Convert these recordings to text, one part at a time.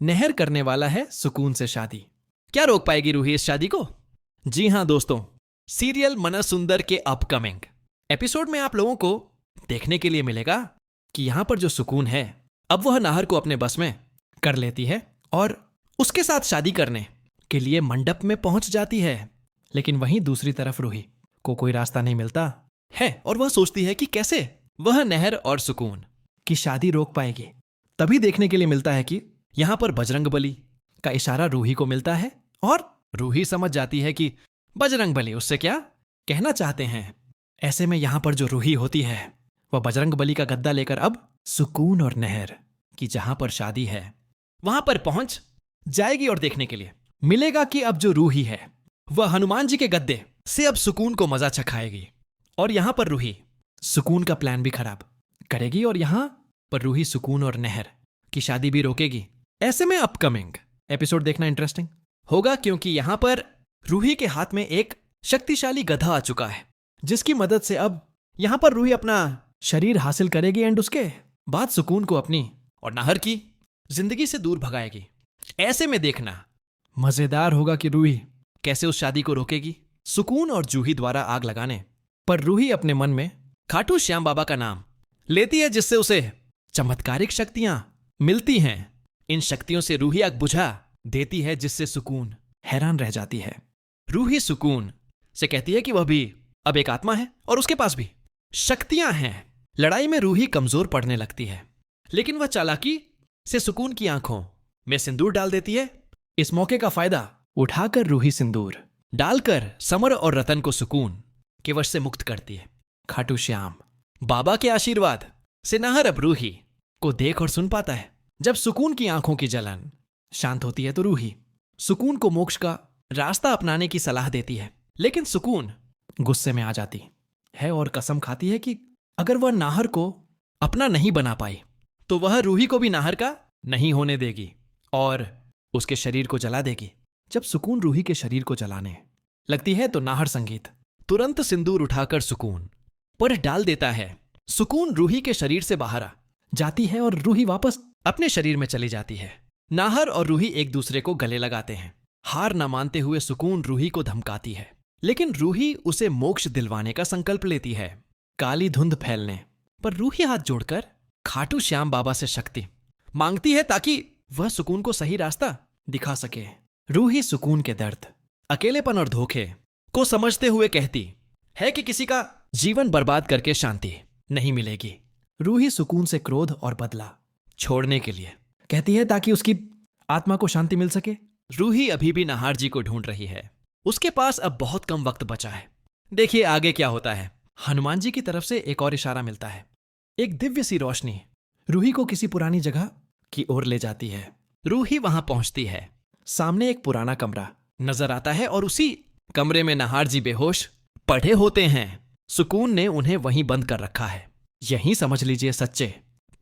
नहर करने वाला है सुकून से शादी। क्या रोक पाएगी रूही इस शादी को? जी हां दोस्तों, सीरियल मनसुंदर के अपकमिंग एपिसोड में आप लोगों को देखने के लिए मिलेगा कि यहां पर जो सुकून है अब वह नाहर को अपने बस में कर लेती है और उसके साथ शादी करने के लिए मंडप में पहुंच जाती है। लेकिन वहीं दूसरी तरफ रूही को कोई रास्ता नहीं मिलता है और वह सोचती है कि कैसे वह नहर और सुकून की शादी रोक पाएगी। तभी देखने के लिए मिलता है कि यहां पर बजरंगबली का इशारा रूही को मिलता है और रूही समझ जाती है कि बजरंगबली उससे क्या कहना चाहते हैं। ऐसे में यहां पर जो रूही होती है वह बजरंगबली का गद्दा लेकर अब सुकून और नहर की जहां पर शादी है वहां पर पहुंच जाएगी और देखने के लिए मिलेगा कि अब जो रूही है वह हनुमान जी के गद्दे से अब सुकून को मजा चखाएगी और यहां पर रूही सुकून का प्लान भी खराब करेगी और यहां पर रूही सुकून और नहर की शादी भी रोकेगी। ऐसे में अपकमिंग एपिसोड देखना इंटरेस्टिंग होगा क्योंकि यहां पर रूही के हाथ में एक शक्तिशाली गधा आ चुका है जिसकी मदद से अब यहां पर रूही अपना शरीर हासिल करेगी एंड उसके बाद सुकून को अपनी और नाहर की जिंदगी से दूर भगाएगी। ऐसे में देखना मजेदार होगा कि रूही कैसे उस शादी को रोकेगी। सुकून और जूही द्वारा आग लगाने पर रूही अपने मन में खाटू श्याम बाबा का नाम लेती है जिससे उसे चमत्कारिक शक्तियां मिलती हैं। इन शक्तियों से रूही आग बुझा देती है जिससे सुकून हैरान रह जाती है। रूही सुकून से कहती है कि वह भी अब एक आत्मा है और उसके पास भी शक्तियां हैं। लड़ाई में रूही कमजोर पड़ने लगती है लेकिन वह चालाकी से सुकून की आंखों में सिंदूर डाल देती है। इस मौके का फायदा उठाकर रूही सिंदूर डालकर समर और रतन को सुकून के वश से मुक्त करती है। खाटू श्याम बाबा के आशीर्वाद से नाहर अब रूही को देख और सुन पाता है। जब सुकून की आंखों की जलन शांत होती है तो रूही सुकून को मोक्ष का रास्ता अपनाने की सलाह देती है लेकिन सुकून गुस्से में आ जाती है और कसम खाती है कि अगर वह नाहर को अपना नहीं बना पाई तो वह रूही को भी नाहर का नहीं होने देगी और उसके शरीर को जला देगी। जब सुकून रूही के शरीर को जलाने लगती है तो नाहर संगीत तुरंत सिंदूर उठाकर सुकून पर डाल देता है। सुकून रूही के शरीर से बाहर आ जाती है और रूही वापस अपने शरीर में चली जाती है। नाहर और रूही एक दूसरे को गले लगाते हैं। हार न मानते हुए सुकून रूही को धमकाती है लेकिन रूही उसे मोक्ष दिलवाने का संकल्प लेती है। काली धुंध फैलने पर रूही हाथ जोड़कर खाटू श्याम बाबा से शक्ति मांगती है ताकि वह सुकून को सही रास्ता दिखा सके। रूही सुकून के दर्द, अकेलेपन और धोखे को समझते हुए कहती है कि किसी का जीवन बर्बाद करके शांति नहीं मिलेगी। रूही सुकून से क्रोध और बदला छोड़ने के लिए कहती है ताकि उसकी आत्मा को शांति मिल सके। रूही अभी भी नाहर जी को ढूंढ रही है। उसके पास अब बहुत कम वक्त बचा है। देखिए आगे क्या होता है। हनुमान जी की तरफ से एक और इशारा मिलता है। एक दिव्य सी रोशनी रूही को किसी पुरानी जगह की ओर ले जाती है। रूही वहां पहुंचती है। सामने एक पुराना कमरा नजर आता है और उसी कमरे में नाहर जी बेहोश पड़े होते हैं। सुकून ने उन्हें वहीं बंद कर रखा है। यहीं समझ लीजिए सच्चे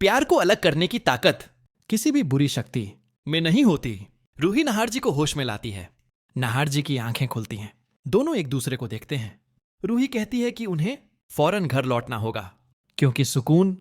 प्यार को अलग करने की ताकत किसी भी बुरी शक्ति में नहीं होती। रूही नाहर जी को होश में लाती है। नाहर जी की आंखें खुलती हैं। दोनों एक दूसरे को देखते हैं। रूही कहती है कि उन्हें फौरन घर लौटना होगा क्योंकि सुकून